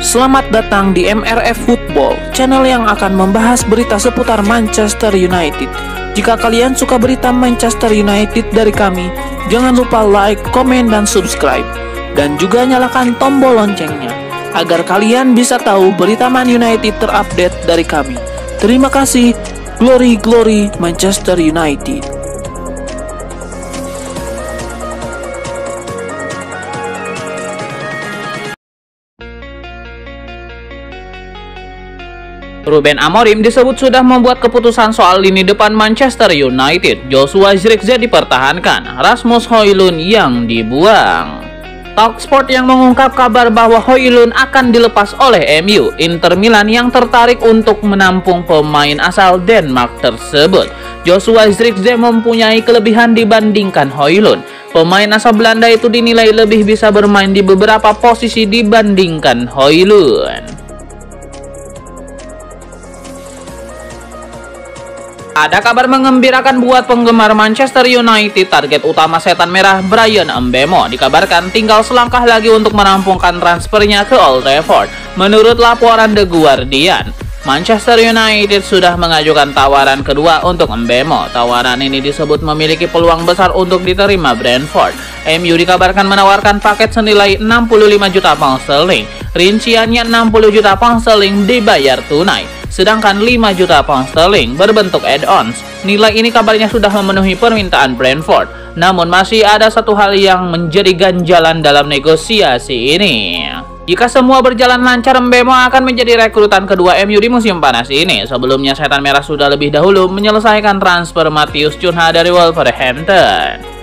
Selamat datang di MRF Football, channel yang akan membahas berita seputar Manchester United. Jika kalian suka berita Manchester United dari kami, jangan lupa like, komen, dan subscribe. Dan juga nyalakan tombol loncengnya, agar kalian bisa tahu berita Man United terupdate dari kami. Terima kasih, Glory Glory Manchester United. Ruben Amorim disebut sudah membuat keputusan soal lini depan Manchester United. Joshua Zirkzee dipertahankan, Rasmus Højlund yang dibuang. Talksport yang mengungkap kabar bahwa Højlund akan dilepas oleh MU. Inter Milan yang tertarik untuk menampung pemain asal Denmark tersebut. Joshua Zirkzee mempunyai kelebihan dibandingkan Højlund. Pemain asal Belanda itu dinilai lebih bisa bermain di beberapa posisi dibandingkan Højlund. Ada kabar mengembirakan buat penggemar Manchester United. Target utama setan merah Bryan Mbeumo dikabarkan tinggal selangkah lagi untuk merampungkan transfernya ke Old Trafford. Menurut laporan The Guardian, Manchester United sudah mengajukan tawaran kedua untuk Mbeumo. Tawaran ini disebut memiliki peluang besar untuk diterima Brentford. MU dikabarkan menawarkan paket senilai 65 juta pound sterling. Rinciannya 60 juta pound sterling dibayar tunai, sedangkan 5 juta pound sterling berbentuk add-ons. Nilai ini kabarnya sudah memenuhi permintaan Brentford. Namun masih ada satu hal yang menjadi ganjalan dalam negosiasi ini. Jika semua berjalan lancar, Mbeumo akan menjadi rekrutan kedua MU di musim panas ini. Sebelumnya setan merah sudah lebih dahulu menyelesaikan transfer Matheus Cunha dari Wolverhampton.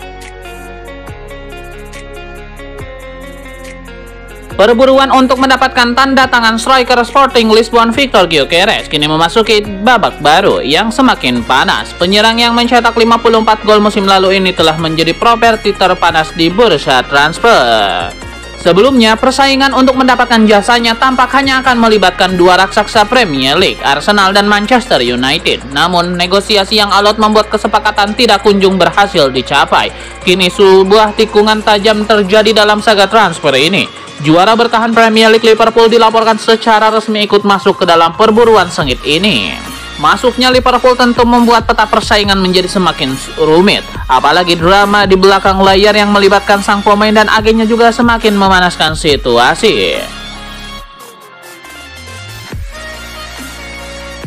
Perburuan untuk mendapatkan tanda tangan striker Sporting Lisbon Victor Gyökeres kini memasuki babak baru yang semakin panas. Penyerang yang mencetak 54 gol musim lalu ini telah menjadi properti terpanas di bursa transfer. Sebelumnya, persaingan untuk mendapatkan jasanya tampak hanya akan melibatkan dua raksasa Premier League, Arsenal dan Manchester United. Namun, negosiasi yang alot membuat kesepakatan tidak kunjung berhasil dicapai. Kini sebuah tikungan tajam terjadi dalam saga transfer ini. Juara bertahan Premier League Liverpool dilaporkan secara resmi ikut masuk ke dalam perburuan sengit ini. Masuknya Liverpool tentu membuat peta persaingan menjadi semakin rumit. Apalagi drama di belakang layar yang melibatkan sang pemain dan agennya juga semakin memanaskan situasi.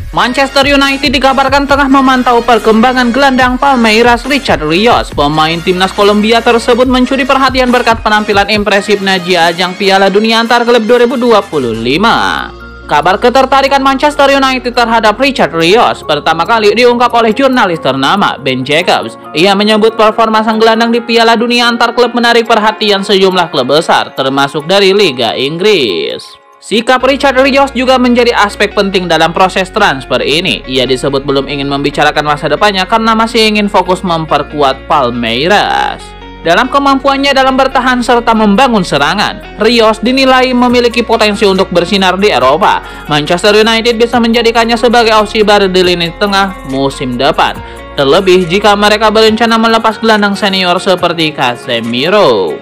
Manchester United dikabarkan tengah memantau perkembangan gelandang Palmeiras Richard Rios. Pemain timnas Kolombia tersebut mencuri perhatian berkat penampilan impresifnya di ajang Piala Dunia antar klub 2025. Kabar ketertarikan Manchester United terhadap Richard Rios pertama kali diungkap oleh jurnalis ternama Ben Jacobs. Ia menyebut performa sang gelandang di Piala Dunia antar klub menarik perhatian sejumlah klub besar, termasuk dari Liga Inggris. Sikap Richard Rios juga menjadi aspek penting dalam proses transfer ini. Ia disebut belum ingin membicarakan masa depannya karena masih ingin fokus memperkuat Palmeiras. Dalam kemampuannya dalam bertahan serta membangun serangan, Rios dinilai memiliki potensi untuk bersinar di Eropa. Manchester United bisa menjadikannya sebagai opsi baru di lini tengah musim depan. Terlebih jika mereka berencana melepas gelandang senior seperti Casemiro.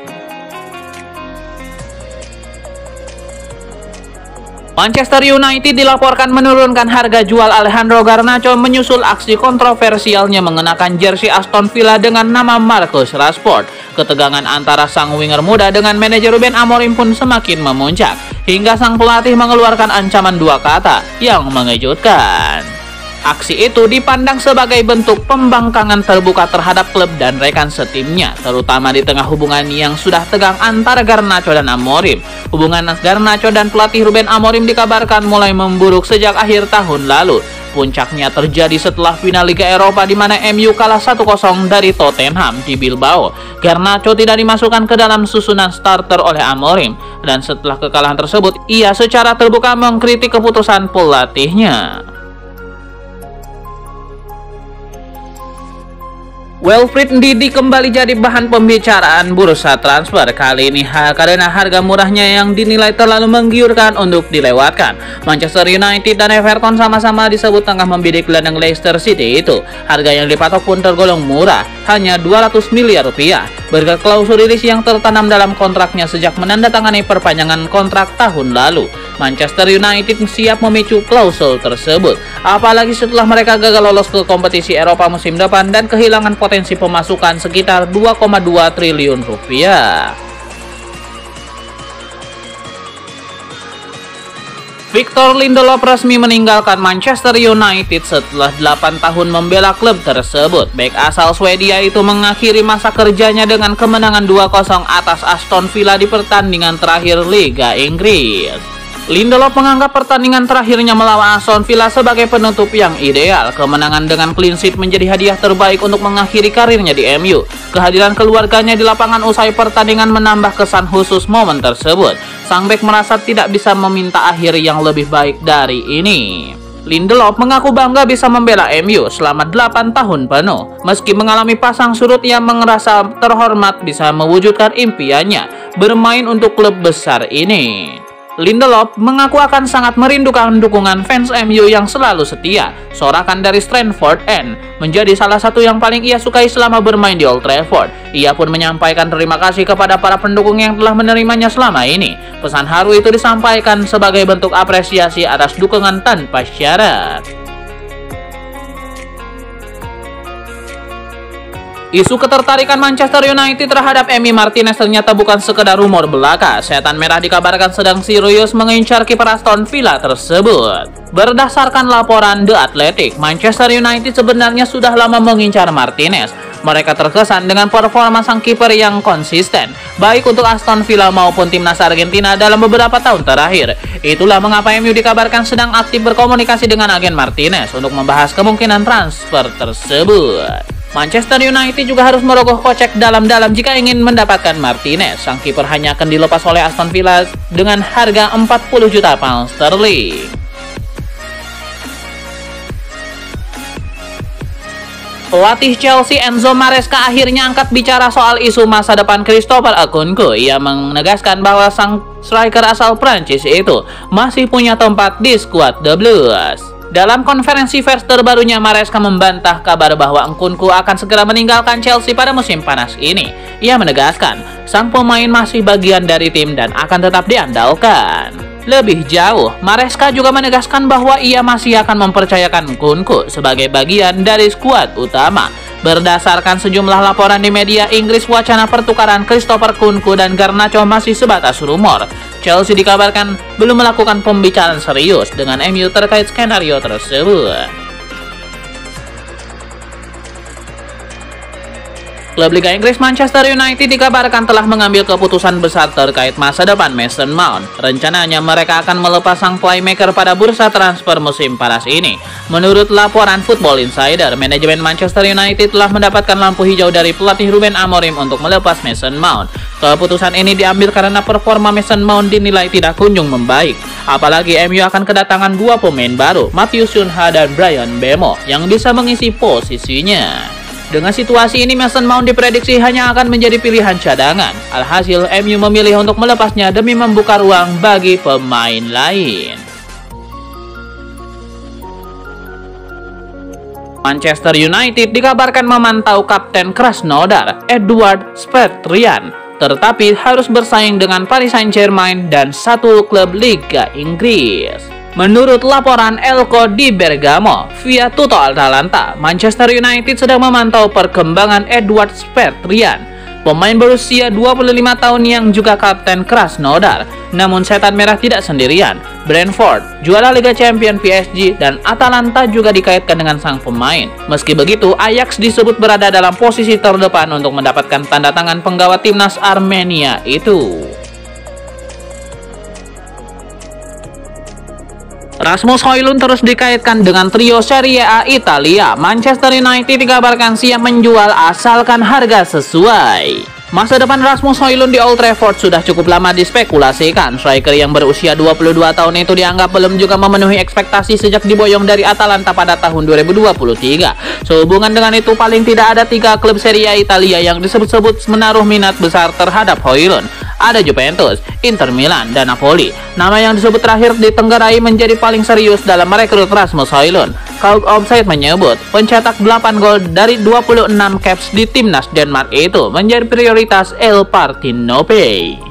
Manchester United dilaporkan menurunkan harga jual Alejandro Garnacho menyusul aksi kontroversialnya mengenakan jersey Aston Villa dengan nama Marcus Rashford. Ketegangan antara sang winger muda dengan manajer Ruben Amorim pun semakin memuncak, hingga sang pelatih mengeluarkan ancaman dua kata yang mengejutkan. Aksi itu dipandang sebagai bentuk pembangkangan terbuka terhadap klub dan rekan setimnya, terutama di tengah hubungan yang sudah tegang antara Garnacho dan Amorim. Hubungan Garnacho dan pelatih Ruben Amorim dikabarkan mulai memburuk sejak akhir tahun lalu. Puncaknya terjadi setelah final Liga Eropa di mana MU kalah 1-0 dari Tottenham di Bilbao. Garnacho tidak dimasukkan ke dalam susunan starter oleh Amorim, dan setelah kekalahan tersebut, ia secara terbuka mengkritik keputusan pelatihnya. Wilfried Ndidi kembali jadi bahan pembicaraan bursa transfer kali ini karena harga murahnya yang dinilai terlalu menggiurkan untuk dilewatkan. Manchester United dan Everton sama-sama disebut tengah membidik gelandang Leicester City itu. Harga yang dipatok pun tergolong murah, hanya 200 miliar rupiah, berkat klausul rilis yang tertanam dalam kontraknya sejak menandatangani perpanjangan kontrak tahun lalu. Manchester United siap memicu klausul tersebut, apalagi setelah mereka gagal lolos ke kompetisi Eropa musim depan dan kehilangan potensi pemasukan sekitar 2,2 triliun rupiah. Victor Lindelof resmi meninggalkan Manchester United setelah 8 tahun membela klub tersebut. Bek asal Swedia itu mengakhiri masa kerjanya dengan kemenangan 2-0 atas Aston Villa di pertandingan terakhir Liga Inggris. Lindelof menganggap pertandingan terakhirnya melawan Aston Villa sebagai penutup yang ideal. Kemenangan dengan clean sheet menjadi hadiah terbaik untuk mengakhiri karirnya di MU. Kehadiran keluarganya di lapangan usai pertandingan menambah kesan khusus momen tersebut. Sang bek merasa tidak bisa meminta akhir yang lebih baik dari ini. Lindelof mengaku bangga bisa membela MU selama 8 tahun penuh. Meski mengalami pasang surut, ia merasa terhormat bisa mewujudkan impiannya bermain untuk klub besar ini. Lindelof mengaku akan sangat merindukan dukungan fans MU yang selalu setia. Sorakan dari Stamford End menjadi salah satu yang paling ia sukai selama bermain di Old Trafford. Ia pun menyampaikan terima kasih kepada para pendukung yang telah menerimanya selama ini. Pesan haru itu disampaikan sebagai bentuk apresiasi atas dukungan tanpa syarat. Isu ketertarikan Manchester United terhadap Emi Martinez ternyata bukan sekedar rumor belaka. Setan Merah dikabarkan sedang serius mengincar kiper Aston Villa tersebut. Berdasarkan laporan The Athletic, Manchester United sebenarnya sudah lama mengincar Martinez. Mereka terkesan dengan performa sang kiper yang konsisten, baik untuk Aston Villa maupun timnas Argentina dalam beberapa tahun terakhir. Itulah mengapa MU dikabarkan sedang aktif berkomunikasi dengan agen Martinez untuk membahas kemungkinan transfer tersebut. Manchester United juga harus merogoh kocek dalam-dalam jika ingin mendapatkan Martinez. Sang kiper hanya akan dilepas oleh Aston Villa dengan harga 40 juta pound sterling. Pelatih Chelsea Enzo Maresca akhirnya angkat bicara soal isu masa depan Christopher Nkunku. Ia menegaskan bahwa sang striker asal Prancis itu masih punya tempat di skuad The Blues. Dalam konferensi pers terbarunya, Maresca membantah kabar bahwa Nkunku akan segera meninggalkan Chelsea pada musim panas ini. Ia menegaskan, sang pemain masih bagian dari tim dan akan tetap diandalkan. Lebih jauh, Maresca juga menegaskan bahwa ia masih akan mempercayakan Nkunku sebagai bagian dari skuad utama. Berdasarkan sejumlah laporan di media Inggris, wacana pertukaran Christopher Nkunku dan Garnacho masih sebatas rumor. Chelsea dikabarkan belum melakukan pembicaraan serius dengan MU terkait skenario tersebut. Klub Liga Inggris Manchester United dikabarkan telah mengambil keputusan besar terkait masa depan Mason Mount. Rencananya mereka akan melepas sang playmaker pada bursa transfer musim panas ini. Menurut laporan Football Insider, manajemen Manchester United telah mendapatkan lampu hijau dari pelatih Ruben Amorim untuk melepas Mason Mount. Keputusan ini diambil karena performa Mason Mount dinilai tidak kunjung membaik. Apalagi MU akan kedatangan dua pemain baru, Matheus Cunha dan Bryan Mbeumo, yang bisa mengisi posisinya. Dengan situasi ini, Mason Mount diprediksi hanya akan menjadi pilihan cadangan. Alhasil, MU memilih untuk melepasnya demi membuka ruang bagi pemain lain. Manchester United dikabarkan memantau Kapten Krasnodar, Edouard Spectrian, tetapi harus bersaing dengan Paris Saint-Germain dan satu klub Liga Inggris. Menurut laporan Elko di Bergamo via Tutto Atalanta, Manchester United sedang memantau perkembangan Edouard Spectrian, pemain berusia 25 tahun yang juga kapten Krasnodar. Namun Setan Merah tidak sendirian. Brentford, juara Liga Champions PSG, dan Atalanta juga dikaitkan dengan sang pemain. Meski begitu, Ajax disebut berada dalam posisi terdepan untuk mendapatkan tanda tangan penggawa timnas Armenia itu. Rasmus Højlund terus dikaitkan dengan trio Serie A Italia. Manchester United dikabarkan siap menjual asalkan harga sesuai. Masa depan Rasmus Højlund di Old Trafford sudah cukup lama dispekulasikan. Striker yang berusia 22 tahun itu dianggap belum juga memenuhi ekspektasi sejak diboyong dari Atalanta pada tahun 2023. Sehubungan dengan itu, paling tidak ada 3 klub Serie A Italia yang disebut-sebut menaruh minat besar terhadap Højlund. ada Juventus, Inter Milan, dan Napoli. Nama yang disebut terakhir ditenggarai menjadi paling serius dalam merekrut Rasmus Højlund. Cult Offside menyebut pencetak 8 gol dari 26 caps di timnas Denmark itu menjadi prioritas El Partinopei.